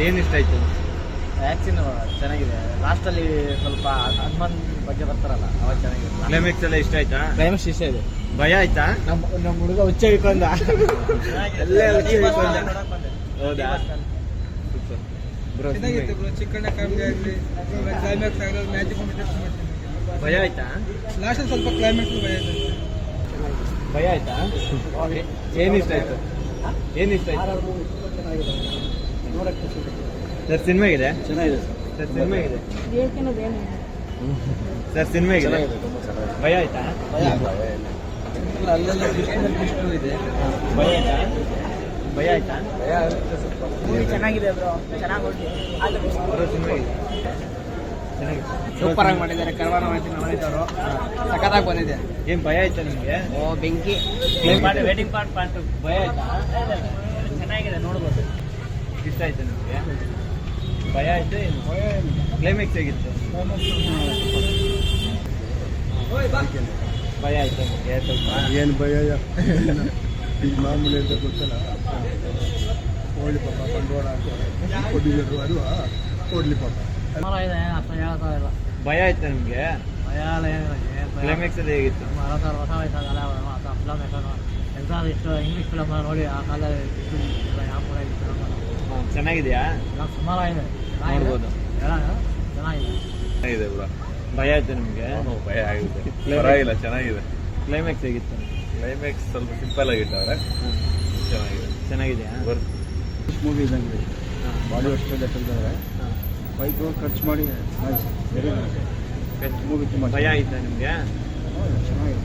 ಏನು ಇಷ್ಟ ಆಯ್ತು? ವ್ಯಾಕ್ಸಿನ್ ಚೆನ್ನಾಗಿದೆ. ಲಾಸ್ಟಲ್ಲಿ ಸ್ವಲ್ಪ ಹನುಮಾನ್ ಬಗ್ಗೆ ಬರ್ತಾರಲ್ಲ ಅವಾಗ ಚೆನ್ನಾಗಿದೆ. ಕ್ಲೈಮ್ಯಾಕ್ಸ್ ಎಲ್ಲ ಇಷ್ಟ ಆಯ್ತಾ? ಕ್ಲೈಮ್ಯಾಕ್ಸ್ ಇಷ್ಟ ಇದೆ. ಭಯ ಆಯ್ತಾ? ನಮ್ಮ ಹುಡುಗ ಹುಚ್ಚ ಹಿಡ್ಕೊಂಡ ಎಲ್ಲೇ ಹುಚ್ಚ ಹಿಡ್ಕೊಂಡ. ಹೌದಾ? ಚೆನ್ನಾಗಿತ್ತು ಬ್ರೋ. ಚಿಕ್ಕಣ್ಣ ಕಾಮಿಡಿ ಆಗಲಿ, ಕ್ಲೈಮ್ಯಾಕ್ಸ್ ಆಗಲಿ, ಮ್ಯಾಜಿಕ್ ಭಯ ಆಯ್ತಾ? ಲಾಸ್ಟ್ ಸ್ವಲ್ಪ ಕ್ಲೈಮ್ಯಾಕ್ಸ್ ಭಯ ಇದೆ. ಭಯ ಆಯ್ತಾ? ಏನು ಇಷ್ಟ ಆಯ್ತು? ಏನು ಇಷ್ಟ ಆಯ್ತು? ಸರ್ ಸಿನಿಮಾ ಇದೆ? ಚೆನ್ನಾಗಿದೆ ಸರ್ ಸಿನಿಮಾ ಇದೆ? ಸರ್ ಸಿನಿಮಾ ಇದೆ? ಭಯ ಆಯ್ತಾ? ಅಲ್ಲೆಲ್ಲ ಇದೆ. ಭಯ ಆಯ್ತಾ? ಭಯ ಆಯ್ತಾ? ಚೆನ್ನಾಗಿದೆ ಬ್ರೋ. ಚೆನ್ನಾಗಿ ಸಿನಿಮಾ ಇದೆ? ಚೆನ್ನಾಗಿದೆ. ಸೂಪರ್ ಆಗಿ ಮಾಡಿದ್ದಾರೆ. ಕರ್ವಾಣ ಮಾಡಿದವರು ಸಖತ್ತಾಗಿ ಬಂದಿದೆ. ಏನು ಭಯ ಆಯ್ತಾ ನಿಮಗೆ? ಓ ಬೆಂಕಿ. ವೇಟಿಂಗ್ ಪಾರ್ಟ್ ಭಯ ಆಯ್ತಾ? ಚೆನ್ನಾಗಿದೆ, ನೋಡ್ಬೋದು. ಇಷ್ಟ ಆಯ್ತಾ ನಿಮಗೆ? ಭಯ ಆಯ್ತು ಏನು? ಕ್ಲೈಮ್ಯಾಕ್ಸ್ ಹೇಗಿತ್ತು? ಭಯ ಆಯ್ತಾ ನಿಮಗೆ ಸ್ವಲ್ಪ? ಏನು ಭಯ ಈಗ ಮಾಮೂಲಿ ಅಂತ ಗೊತ್ತಲ್ಲ. ಕೋಳಿ ಪಾಪ ಬಂಡವಾಳ ಕೊಟ್ಟಿದ್ರು ಅಲ್ವಾ, ಕೊಡ್ಲಿ ಪಾಪ. ಇದೆ ಅಷ್ಟು ಹೇಳ್ತಾ ಇಲ್ಲ. ಭಯ ಆಯ್ತಾ ನಿಮಗೆ? ಭಯ ಕ್ಲೈಮ್ಯಾಕ್ಸ್ ಅಲ್ಲಿ ಹೇಗಿತ್ತು? ಹೊಸ ವಯಸ್ಸಾಗಲ್ಲ ಫಿಲಮ್ ಎಂತ ಇಷ್ಟು ಇಂಗ್ಲೀಷ್ ಫಿಲಮ್ ನೋಡಿ ಆ ಕಾಲ ಯಾವ ಕೂಡ ಚೆನ್ನಾಗಿದೆಯಾ? ಸುಮಾರಾಗಿದೆ. ನೋಡ್ಬೋದು. ಚೆನ್ನಾಗಿದೆ. ಚೆನ್ನಾಗಿದೆ ಬ್ರೋ. ಭಯ ಆಯ್ತು ನಿಮಗೆ? ಭಯ ಆಗಿದೆ, ಪರವಾಗಿಲ್ಲ, ಚೆನ್ನಾಗಿದೆ. ಕ್ಲೈಮ್ಯಾಕ್ಸ್ ಹೇಗಿತ್ತು? ಕ್ಲೈಮ್ಯಾಕ್ಸ್ ಸ್ವಲ್ಪ ಸಿಂಪಲ್ ಆಗಿಟ್ಟವ್ರೆ, ಚೆನ್ನಾಗಿದೆ. ಚೆನ್ನಾಗಿದೆಯಾ? ಮೂವಿ ಇದ್ದಂಗೆ ಬಾಡಿ ಅಷ್ಟು ಲೆಕ್ಕಂತಂದರೆ 5 crore ಖರ್ಚು ಮಾಡಿ ಮೂವಿ ತುಂಬ ಭಯ ಆಯ್ತಾ ನಿಮಗೆ? ಚೆನ್ನಾಗಿದೆ.